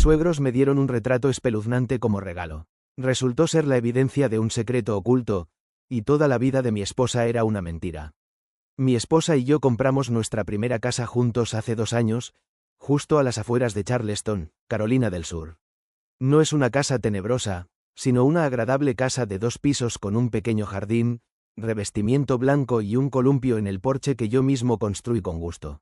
suegros me dieron un retrato espeluznante como regalo. Resultó ser la evidencia de un secreto oculto, y toda la vida de mi esposa era una mentira. Mi esposa y yo compramos nuestra primera casa juntos hace 2 años, justo a las afueras de Charleston, Carolina del Sur. No es una casa tenebrosa, sino una agradable casa de 2 pisos con un pequeño jardín, revestimiento blanco y un columpio en el porche que yo mismo construí con gusto.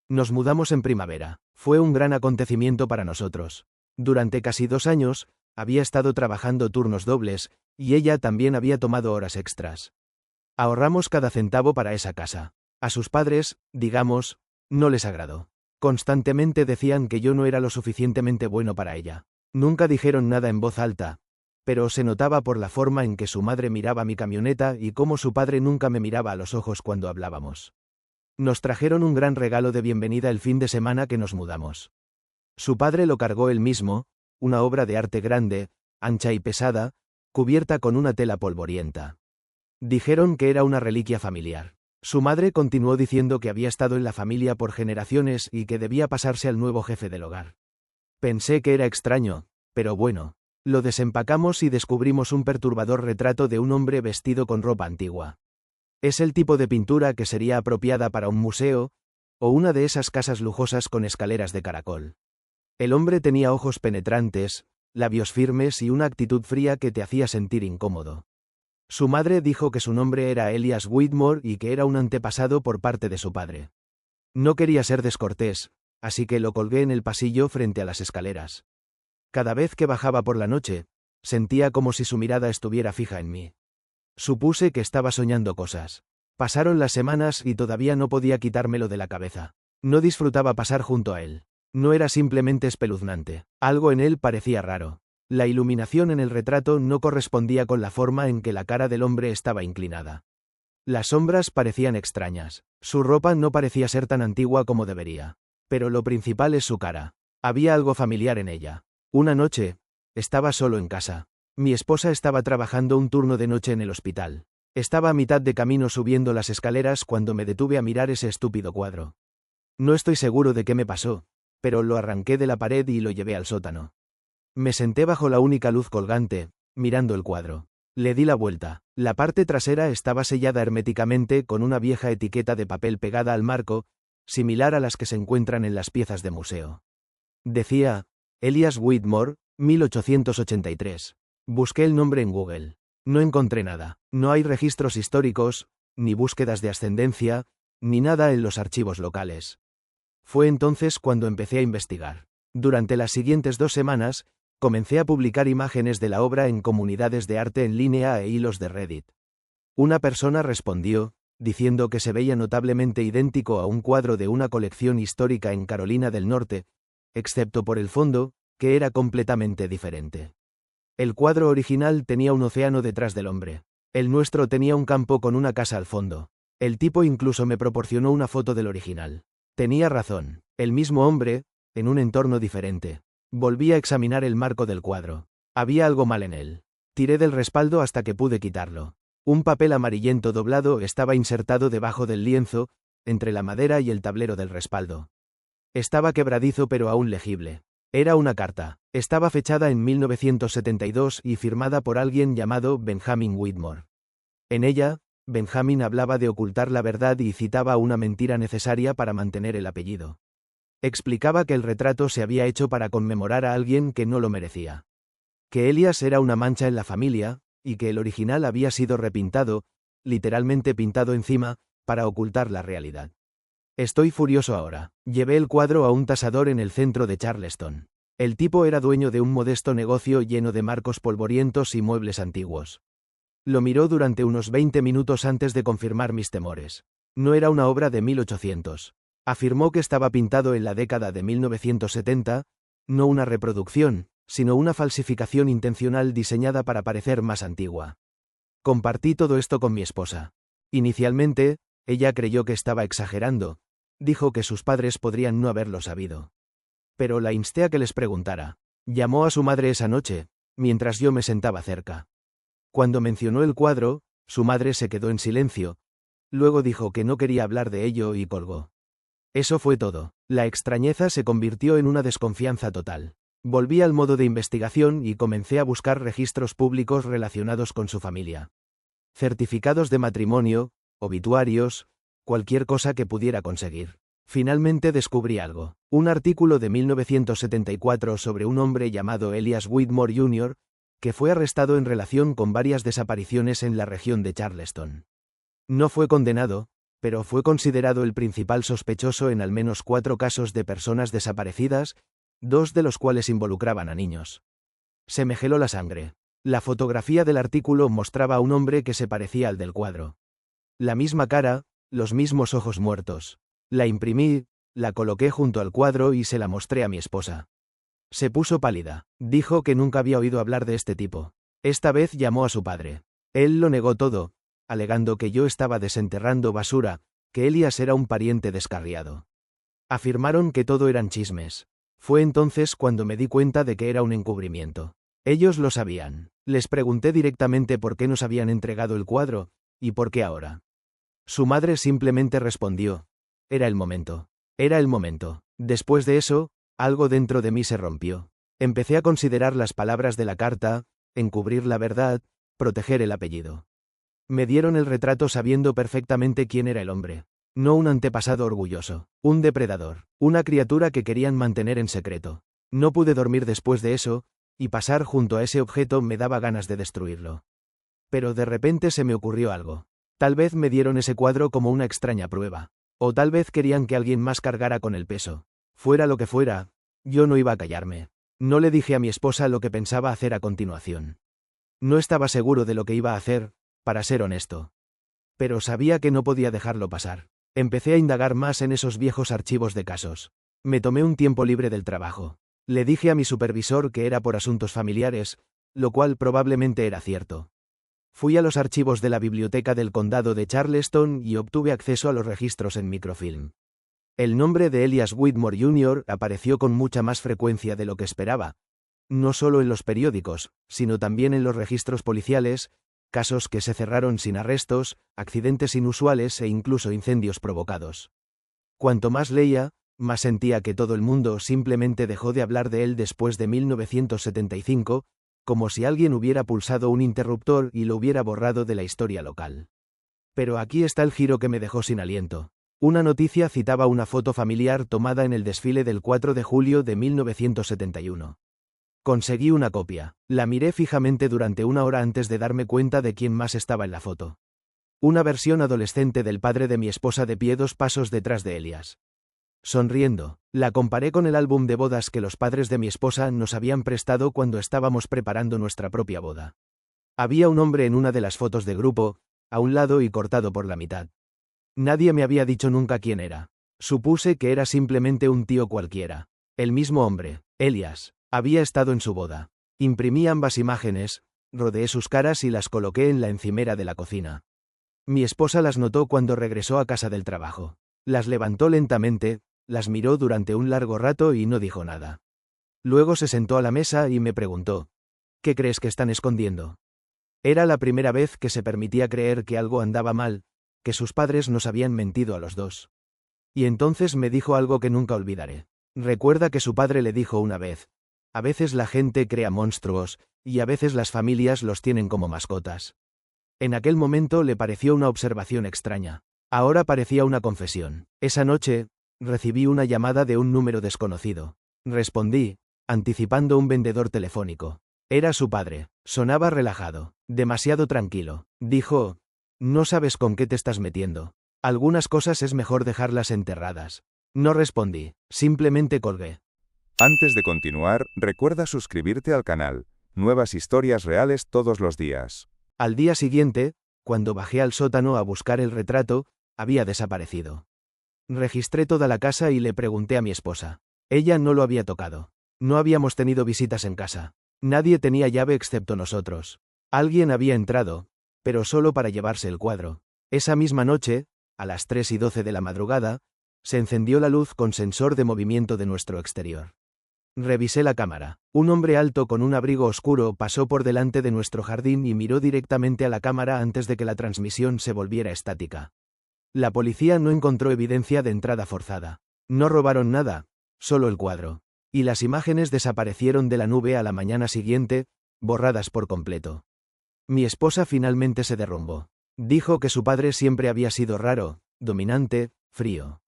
Nos mudamos en primavera. Fue un gran acontecimiento para nosotros. Durante casi 2 años, había estado trabajando turnos dobles, y ella también había tomado horas extras. Ahorramos cada centavo para esa casa. A sus padres, digamos, no les agradó. Constantemente decían que yo no era lo suficientemente bueno para ella. Nunca dijeron nada en voz alta, pero se notaba por la forma en que su madre miraba mi camioneta y cómo su padre nunca me miraba a los ojos cuando hablábamos. Nos trajeron un gran regalo de bienvenida el fin de semana que nos mudamos. Su padre lo cargó él mismo, una obra de arte grande, ancha y pesada, cubierta con una tela polvorienta. Dijeron que era una reliquia familiar. Su madre continuó diciendo que había estado en la familia por generaciones y que debía pasarse al nuevo jefe del hogar. Pensé que era extraño, pero bueno. Lo desempacamos y descubrimos un perturbador retrato de un hombre vestido con ropa antigua. Es el tipo de pintura que sería apropiada para un museo, o una de esas casas lujosas con escaleras de caracol. El hombre tenía ojos penetrantes, labios firmes y una actitud fría que te hacía sentir incómodo. Su madre dijo que su nombre era Elias Whitmore y que era un antepasado por parte de su padre. No quería ser descortés, así que lo colgué en el pasillo frente a las escaleras. Cada vez que bajaba por la noche, sentía como si su mirada estuviera fija en mí. Supuse que estaba soñando cosas. Pasaron las semanas y todavía no podía quitármelo de la cabeza. No disfrutaba pasar junto a él. No era simplemente espeluznante. Algo en él parecía raro. La iluminación en el retrato no correspondía con la forma en que la cara del hombre estaba inclinada. Las sombras parecían extrañas. Su ropa no parecía ser tan antigua como debería. Pero lo principal es su cara. Había algo familiar en ella. Una noche, estaba solo en casa. Mi esposa estaba trabajando un turno de noche en el hospital. Estaba a mitad de camino subiendo las escaleras cuando me detuve a mirar ese estúpido cuadro. No estoy seguro de qué me pasó, pero lo arranqué de la pared y lo llevé al sótano. Me senté bajo la única luz colgante, mirando el cuadro. Le di la vuelta. La parte trasera estaba sellada herméticamente con una vieja etiqueta de papel pegada al marco, similar a las que se encuentran en las piezas de museo. Decía, Elias Whitmore, 1883. Busqué el nombre en Google. No encontré nada. No hay registros históricos, ni búsquedas de ascendencia, ni nada en los archivos locales. Fue entonces cuando empecé a investigar. Durante las siguientes 2 semanas, comencé a publicar imágenes de la obra en comunidades de arte en línea e hilos de Reddit. Una persona respondió, diciendo que se veía notablemente idéntico a un cuadro de una colección histórica en Carolina del Norte, excepto por el fondo, que era completamente diferente. El cuadro original tenía un océano detrás del hombre. El nuestro tenía un campo con una casa al fondo. El tipo incluso me proporcionó una foto del original. Tenía razón. El mismo hombre, en un entorno diferente. Volví a examinar el marco del cuadro. Había algo mal en él. Tiré del respaldo hasta que pude quitarlo. Un papel amarillento doblado estaba insertado debajo del lienzo, entre la madera y el tablero del respaldo. Estaba quebradizo pero aún legible. Era una carta. Estaba fechada en 1972 y firmada por alguien llamado Benjamin Whitmore. En ella, Benjamin hablaba de ocultar la verdad y citaba una mentira necesaria para mantener el apellido. Explicaba que el retrato se había hecho para conmemorar a alguien que no lo merecía. Que Elias era una mancha en la familia, y que el original había sido repintado, literalmente pintado encima, para ocultar la realidad. Estoy furioso ahora. Llevé el cuadro a un tasador en el centro de Charleston. El tipo era dueño de un modesto negocio lleno de marcos polvorientos y muebles antiguos. Lo miró durante unos 20 minutos antes de confirmar mis temores. No era una obra de 1800. Afirmó que estaba pintado en la década de 1970, no una reproducción, sino una falsificación intencional diseñada para parecer más antigua. Compartí todo esto con mi esposa. Inicialmente, ella creyó que estaba exagerando. Dijo que sus padres podrían no haberlo sabido. Pero la insté a que les preguntara. Llamó a su madre esa noche, mientras yo me sentaba cerca. Cuando mencionó el cuadro, su madre se quedó en silencio. Luego dijo que no quería hablar de ello y colgó. Eso fue todo. La extrañeza se convirtió en una desconfianza total. Volví al modo de investigación y comencé a buscar registros públicos relacionados con su familia. Certificados de matrimonio, obituarios, cualquier cosa que pudiera conseguir. Finalmente descubrí algo. Un artículo de 1974 sobre un hombre llamado Elias Whitmore Jr., que fue arrestado en relación con varias desapariciones en la región de Charleston. No fue condenado, pero fue considerado el principal sospechoso en al menos 4 casos de personas desaparecidas, 2 de los cuales involucraban a niños. Se me heló la sangre. La fotografía del artículo mostraba a un hombre que se parecía al del cuadro. La misma cara, los mismos ojos muertos. La imprimí, la coloqué junto al cuadro y se la mostré a mi esposa. Se puso pálida. Dijo que nunca había oído hablar de este tipo. Esta vez llamó a su padre. Él lo negó todo, alegando que yo estaba desenterrando basura, que Elias era un pariente descarriado. Afirmaron que todo eran chismes. Fue entonces cuando me di cuenta de que era un encubrimiento. Ellos lo sabían. Les pregunté directamente por qué nos habían entregado el cuadro, y por qué ahora. Su madre simplemente respondió: era el momento. Era el momento. Después de eso, algo dentro de mí se rompió. Empecé a considerar las palabras de la carta, encubrir la verdad, proteger el apellido. Me dieron el retrato sabiendo perfectamente quién era el hombre. No un antepasado orgulloso, un depredador, una criatura que querían mantener en secreto. No pude dormir después de eso, y pasar junto a ese objeto me daba ganas de destruirlo. Pero de repente se me ocurrió algo. Tal vez me dieron ese cuadro como una extraña prueba. O tal vez querían que alguien más cargara con el peso. Fuera lo que fuera, yo no iba a callarme. No le dije a mi esposa lo que pensaba hacer a continuación. No estaba seguro de lo que iba a hacer, para ser honesto. Pero sabía que no podía dejarlo pasar. Empecé a indagar más en esos viejos archivos de casos. Me tomé un tiempo libre del trabajo. Le dije a mi supervisor que era por asuntos familiares, lo cual probablemente era cierto. Fui a los archivos de la biblioteca del condado de Charleston y obtuve acceso a los registros en microfilm. El nombre de Elias Whitmore Jr. apareció con mucha más frecuencia de lo que esperaba. No solo en los periódicos, sino también en los registros policiales, casos que se cerraron sin arrestos, accidentes inusuales e incluso incendios provocados. Cuanto más leía, más sentía que todo el mundo simplemente dejó de hablar de él después de 1975, como si alguien hubiera pulsado un interruptor y lo hubiera borrado de la historia local. Pero aquí está el giro que me dejó sin aliento. Una noticia citaba una foto familiar tomada en el desfile del 4 de julio de 1971. Conseguí una copia. La miré fijamente durante 1 hora antes de darme cuenta de quién más estaba en la foto. Una versión adolescente del padre de mi esposa de pie 2 pasos detrás de Elias. Sonriendo, la comparé con el álbum de bodas que los padres de mi esposa nos habían prestado cuando estábamos preparando nuestra propia boda. Había un hombre en una de las fotos de grupo, a un lado y cortado por la mitad. Nadie me había dicho nunca quién era. Supuse que era simplemente un tío cualquiera. El mismo hombre, Elias, había estado en su boda. Imprimí ambas imágenes, rodeé sus caras y las coloqué en la encimera de la cocina. Mi esposa las notó cuando regresó a casa del trabajo. Las levantó lentamente, las miró durante un largo rato y no dijo nada. Luego se sentó a la mesa y me preguntó: ¿qué crees que están escondiendo? Era la primera vez que se permitía creer que algo andaba mal, que sus padres nos habían mentido a los dos. Y entonces me dijo algo que nunca olvidaré. Recuerda que su padre le dijo una vez: a veces la gente crea monstruos, y a veces las familias los tienen como mascotas. En aquel momento le pareció una observación extraña. Ahora parecía una confesión. Esa noche, recibí una llamada de un número desconocido. Respondí, anticipando un vendedor telefónico. Era su padre. Sonaba relajado, demasiado tranquilo. Dijo: no sabes con qué te estás metiendo. Algunas cosas es mejor dejarlas enterradas. No respondí, simplemente colgué. Antes de continuar, recuerda suscribirte al canal. Nuevas historias reales todos los días. Al día siguiente, cuando bajé al sótano a buscar el retrato, había desaparecido. Registré toda la casa y le pregunté a mi esposa. Ella no lo había tocado. No habíamos tenido visitas en casa. Nadie tenía llave excepto nosotros. Alguien había entrado, pero solo para llevarse el cuadro. Esa misma noche, a las 3:12 de la madrugada, se encendió la luz con sensor de movimiento de nuestro exterior. Revisé la cámara. Un hombre alto con un abrigo oscuro pasó por delante de nuestro jardín y miró directamente a la cámara antes de que la transmisión se volviera estática. La policía no encontró evidencia de entrada forzada. No robaron nada, solo el cuadro. Y las imágenes desaparecieron de la nube a la mañana siguiente, borradas por completo. Mi esposa finalmente se derrumbó. Dijo que su padre siempre había sido raro, dominante, frío.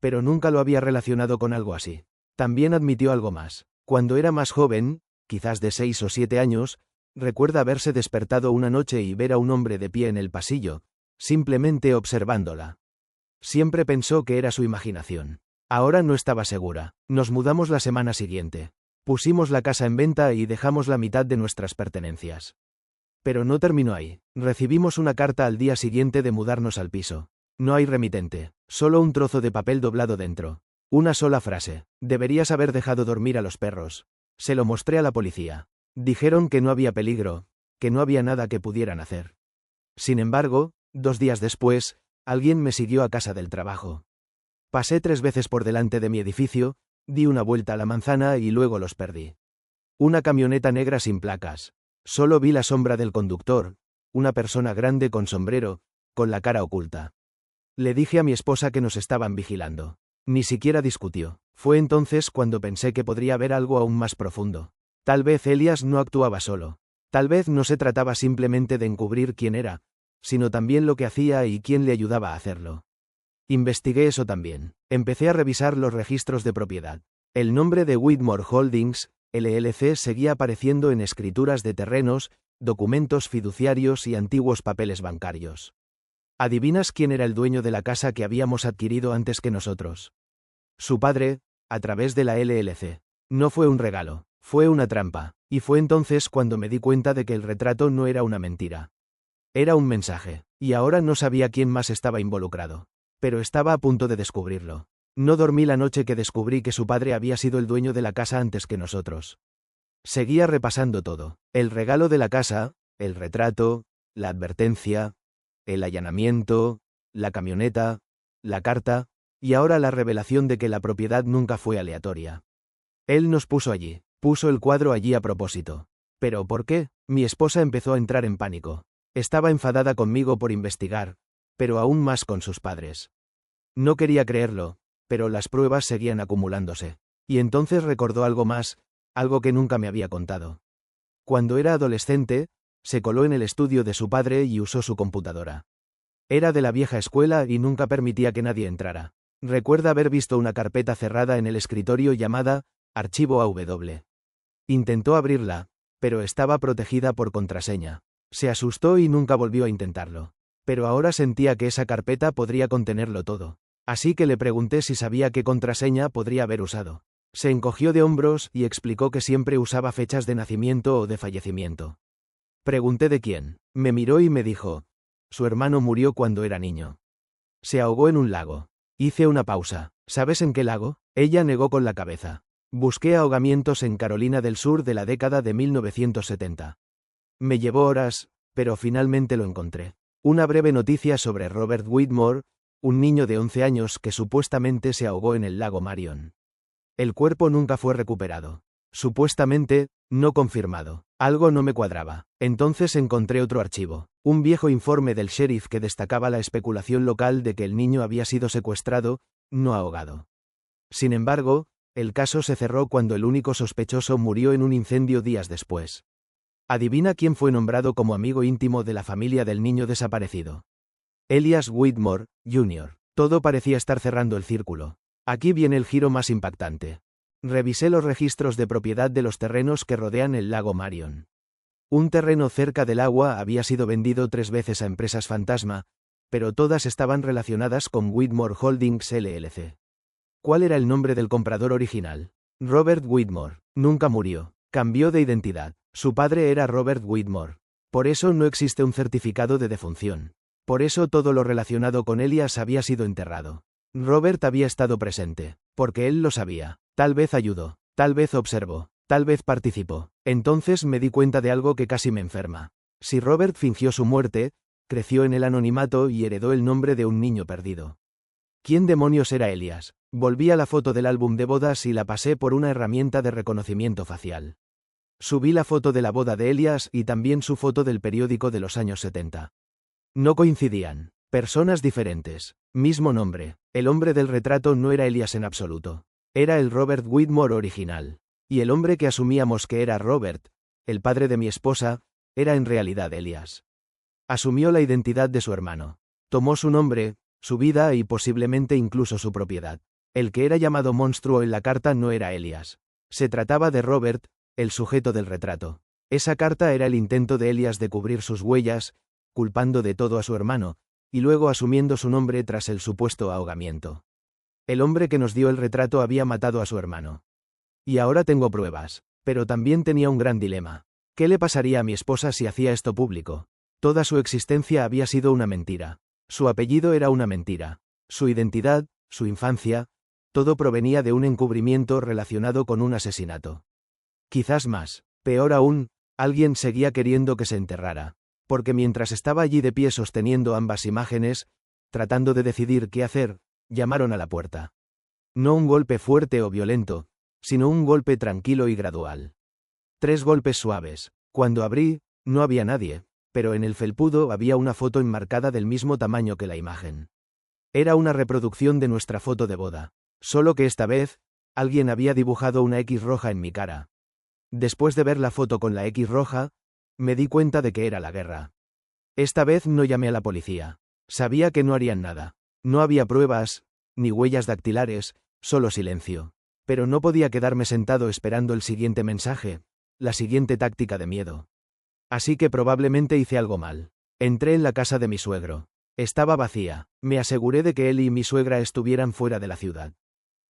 Pero nunca lo había relacionado con algo así. También admitió algo más. Cuando era más joven, quizás de 6 o 7 años, recuerda haberse despertado una noche y ver a un hombre de pie en el pasillo, simplemente observándola. Siempre pensó que era su imaginación. Ahora no estaba segura. Nos mudamos la semana siguiente. Pusimos la casa en venta y dejamos la mitad de nuestras pertenencias. Pero no terminó ahí. Recibimos una carta al día siguiente de mudarnos al piso. No hay remitente, solo un trozo de papel doblado dentro. Una sola frase: deberías haber dejado dormir a los perros. Se lo mostré a la policía. Dijeron que no había peligro, que no había nada que pudieran hacer. Sin embargo, 2 días después, alguien me siguió a casa del trabajo. Pasé 3 veces por delante de mi edificio, di una vuelta a la manzana y luego los perdí. Una camioneta negra sin placas. Solo vi la sombra del conductor, una persona grande con sombrero, con la cara oculta. Le dije a mi esposa que nos estaban vigilando. Ni siquiera discutió. Fue entonces cuando pensé que podría haber algo aún más profundo. Tal vez Elias no actuaba solo. Tal vez no se trataba simplemente de encubrir quién era, sino también lo que hacía y quién le ayudaba a hacerlo. Investigué eso también. Empecé a revisar los registros de propiedad. El nombre de Whitmore Holdings, LLC seguía apareciendo en escrituras de terrenos, documentos fiduciarios y antiguos papeles bancarios. ¿Adivinas quién era el dueño de la casa que habíamos adquirido antes que nosotros? Su padre, a través de la LLC. No fue un regalo, fue una trampa, y fue entonces cuando me di cuenta de que el retrato no era una mentira. Era un mensaje, y ahora no sabía quién más estaba involucrado. Pero estaba a punto de descubrirlo. No dormí la noche que descubrí que su padre había sido el dueño de la casa antes que nosotros. Seguía repasando todo: el regalo de la casa, el retrato, la advertencia, el allanamiento, la camioneta, la carta, y ahora la revelación de que la propiedad nunca fue aleatoria. Él nos puso allí, puso el cuadro allí a propósito. ¿Pero por qué? Mi esposa empezó a entrar en pánico. Estaba enfadada conmigo por investigar, pero aún más con sus padres. No quería creerlo, pero las pruebas seguían acumulándose. Y entonces recordó algo más, algo que nunca me había contado. Cuando era adolescente, se coló en el estudio de su padre y usó su computadora. Era de la vieja escuela y nunca permitía que nadie entrara. Recuerda haber visto una carpeta cerrada en el escritorio llamada Archivo AW. Intentó abrirla, pero estaba protegida por contraseña. Se asustó y nunca volvió a intentarlo. Pero ahora sentía que esa carpeta podría contenerlo todo. Así que le pregunté si sabía qué contraseña podría haber usado. Se encogió de hombros y explicó que siempre usaba fechas de nacimiento o de fallecimiento. Pregunté de quién. Me miró y me dijo: su hermano murió cuando era niño. Se ahogó en un lago. Hice una pausa. ¿Sabes en qué lago? Ella negó con la cabeza. Busqué ahogamientos en Carolina del Sur de la década de 1970. Me llevó horas, pero finalmente lo encontré. Una breve noticia sobre Robert Whitmore, un niño de 11 años que supuestamente se ahogó en el lago Marion. El cuerpo nunca fue recuperado. Supuestamente, no confirmado. Algo no me cuadraba. Entonces encontré otro archivo, un viejo informe del sheriff que destacaba la especulación local de que el niño había sido secuestrado, no ahogado. Sin embargo, el caso se cerró cuando el único sospechoso murió en un incendio días después. Adivina quién fue nombrado como amigo íntimo de la familia del niño desaparecido. Elias Whitmore, Jr. Todo parecía estar cerrando el círculo. Aquí viene el giro más impactante. Revisé los registros de propiedad de los terrenos que rodean el lago Marion. Un terreno cerca del agua había sido vendido 3 veces a empresas fantasma, pero todas estaban relacionadas con Whitmore Holdings LLC. ¿Cuál era el nombre del comprador original? Robert Whitmore. Nunca murió. Cambió de identidad. Su padre era Robert Whitmore. Por eso no existe un certificado de defunción. Por eso todo lo relacionado con Elias había sido enterrado. Robert había estado presente, porque él lo sabía. Tal vez ayudó, tal vez observó, tal vez participó. Entonces me di cuenta de algo que casi me enferma. Si Robert fingió su muerte, creció en el anonimato y heredó el nombre de un niño perdido. ¿Quién demonios era Elias? Volví a la foto del álbum de bodas y la pasé por una herramienta de reconocimiento facial. Subí la foto de la boda de Elias y también su foto del periódico de los años 70. No coincidían. Personas diferentes. Mismo nombre. El hombre del retrato no era Elias en absoluto. Era el Robert Whitmore original. Y el hombre que asumíamos que era Robert, el padre de mi esposa, era en realidad Elias. Asumió la identidad de su hermano. Tomó su nombre, su vida y posiblemente incluso su propiedad. El que era llamado monstruo en la carta no era Elias. Se trataba de Robert, el sujeto del retrato. Esa carta era el intento de Elias de cubrir sus huellas, culpando de todo a su hermano, y luego asumiendo su nombre tras el supuesto ahogamiento. El hombre que nos dio el retrato había matado a su hermano. Y ahora tengo pruebas, pero también tenía un gran dilema. ¿Qué le pasaría a mi esposa si hacía esto público? Toda su existencia había sido una mentira. Su apellido era una mentira. Su identidad, su infancia, todo provenía de un encubrimiento relacionado con un asesinato. Quizás más, peor aún, alguien seguía queriendo que se enterrara. Porque mientras estaba allí de pie sosteniendo ambas imágenes, tratando de decidir qué hacer, llamaron a la puerta. No un golpe fuerte o violento, sino un golpe tranquilo y gradual. 3 golpes suaves. Cuando abrí, no había nadie, pero en el felpudo había una foto enmarcada del mismo tamaño que la imagen. Era una reproducción de nuestra foto de boda. Solo que esta vez, alguien había dibujado una X roja en mi cara. Después de ver la foto con la X roja, me di cuenta de que era la guerra. Esta vez no llamé a la policía. Sabía que no harían nada. No había pruebas, ni huellas dactilares, solo silencio. Pero no podía quedarme sentado esperando el siguiente mensaje, la siguiente táctica de miedo. Así que probablemente hice algo mal. Entré en la casa de mi suegro. Estaba vacía. Me aseguré de que él y mi suegra estuvieran fuera de la ciudad.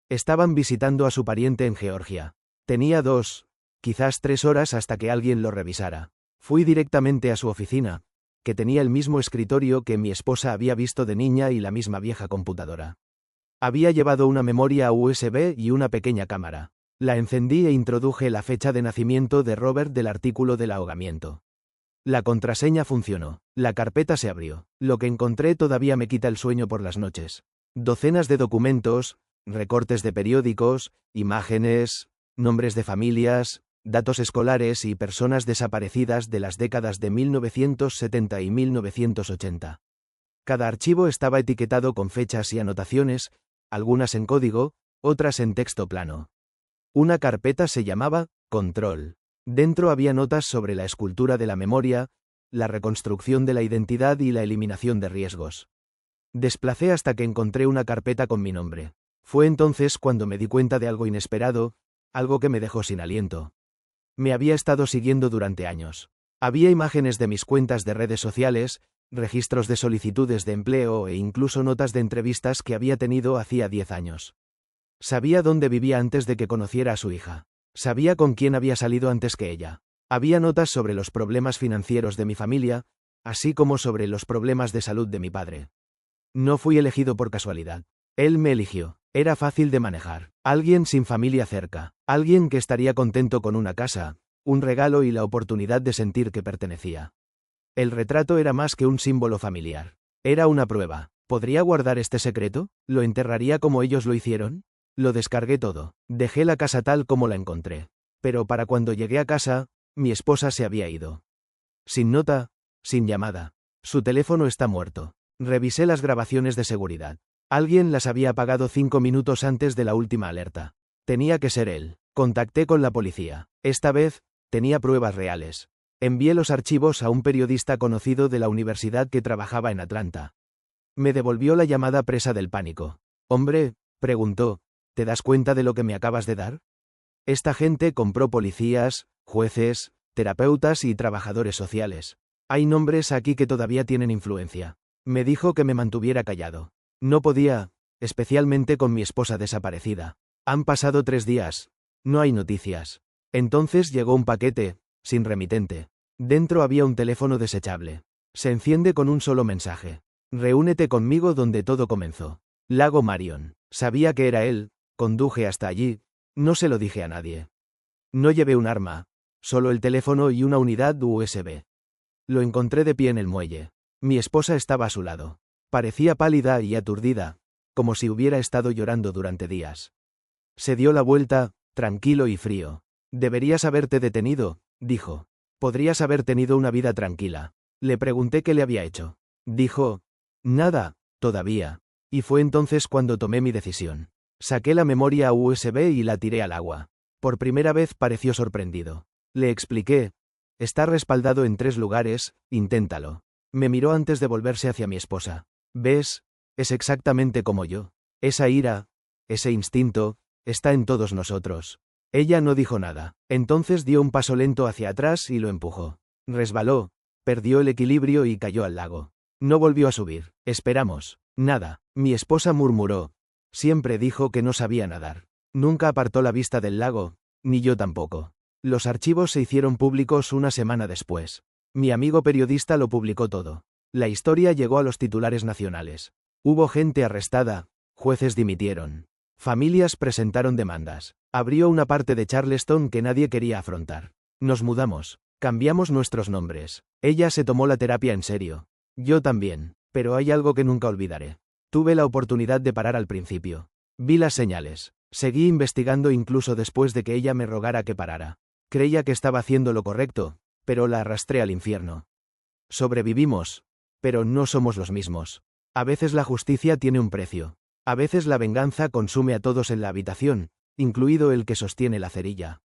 Estaban visitando a su pariente en Georgia. Tenía 2, quizás 3 horas hasta que alguien lo revisara. Fui directamente a su oficina, que tenía el mismo escritorio que mi esposa había visto de niña y la misma vieja computadora. Había llevado una memoria USB y una pequeña cámara. La encendí e introduje la fecha de nacimiento de Robert del artículo del ahogamiento. La contraseña funcionó. La carpeta se abrió. Lo que encontré todavía me quita el sueño por las noches. Docenas de documentos, recortes de periódicos, imágenes, nombres de familias, datos escolares y personas desaparecidas de las décadas de 1970 y 1980. Cada archivo estaba etiquetado con fechas y anotaciones, algunas en código, otras en texto plano. Una carpeta se llamaba Control. Dentro había notas sobre la escultura de la memoria, la reconstrucción de la identidad y la eliminación de riesgos. Desplacé hasta que encontré una carpeta con mi nombre. Fue entonces cuando me di cuenta de algo inesperado, algo que me dejó sin aliento. Me había estado siguiendo durante años. Había imágenes de mis cuentas de redes sociales, registros de solicitudes de empleo e incluso notas de entrevistas que había tenido hacía 10 años. Sabía dónde vivía antes de que conociera a su hija. Sabía con quién había salido antes que ella. Había notas sobre los problemas financieros de mi familia, así como sobre los problemas de salud de mi padre. No fui elegido por casualidad. Él me eligió. Era fácil de manejar. Alguien sin familia cerca. Alguien que estaría contento con una casa, un regalo y la oportunidad de sentir que pertenecía. El retrato era más que un símbolo familiar. Era una prueba. ¿Podría guardar este secreto? ¿Lo enterraría como ellos lo hicieron? Lo descargué todo. Dejé la casa tal como la encontré. Pero para cuando llegué a casa, mi esposa se había ido. Sin nota, sin llamada. Su teléfono está muerto. Revisé las grabaciones de seguridad. Alguien las había apagado 5 minutos antes de la última alerta. Tenía que ser él. Contacté con la policía. Esta vez, tenía pruebas reales. Envié los archivos a un periodista conocido de la universidad que trabajaba en Atlanta. Me devolvió la llamada presa del pánico. Hombre, preguntó, ¿te das cuenta de lo que me acabas de dar? Esta gente compró policías, jueces, terapeutas y trabajadores sociales. Hay nombres aquí que todavía tienen influencia. Me dijo que me mantuviera callado. No podía, especialmente con mi esposa desaparecida. Han pasado 3 días. No hay noticias. Entonces llegó un paquete, sin remitente. Dentro había un teléfono desechable. Se enciende con un solo mensaje. Reúnete conmigo donde todo comenzó. Lago Marion. Sabía que era él, conduje hasta allí. No se lo dije a nadie. No llevé un arma, solo el teléfono y una unidad USB. Lo encontré de pie en el muelle. Mi esposa estaba a su lado. Parecía pálida y aturdida, como si hubiera estado llorando durante días. Se dio la vuelta, tranquilo y frío. Deberías haberte detenido, dijo. Podrías haber tenido una vida tranquila. Le pregunté qué le había hecho. Dijo, nada, todavía. Y fue entonces cuando tomé mi decisión. Saqué la memoria USB y la tiré al agua. Por primera vez pareció sorprendido. Le expliqué. Está respaldado en 3 lugares, inténtalo. Me miró antes de volverse hacia mi esposa. ¿Ves? Es exactamente como yo. Esa ira, ese instinto, está en todos nosotros. Ella no dijo nada. Entonces dio un paso lento hacia atrás y lo empujó. Resbaló, perdió el equilibrio y cayó al lago. No volvió a subir. Esperamos. Nada. Mi esposa murmuró. Siempre dijo que no sabía nadar. Nunca apartó la vista del lago, ni yo tampoco. Los archivos se hicieron públicos una semana después. Mi amigo periodista lo publicó todo. La historia llegó a los titulares nacionales. Hubo gente arrestada, jueces dimitieron. Familias presentaron demandas. Abrió una parte de Charleston que nadie quería afrontar. Nos mudamos. Cambiamos nuestros nombres. Ella se tomó la terapia en serio. Yo también. Pero hay algo que nunca olvidaré. Tuve la oportunidad de parar al principio. Vi las señales. Seguí investigando incluso después de que ella me rogara que parara. Creía que estaba haciendo lo correcto, pero la arrastré al infierno. Sobrevivimos, pero no somos los mismos. A veces la justicia tiene un precio. A veces la venganza consume a todos en la habitación, incluido el que sostiene la cerilla.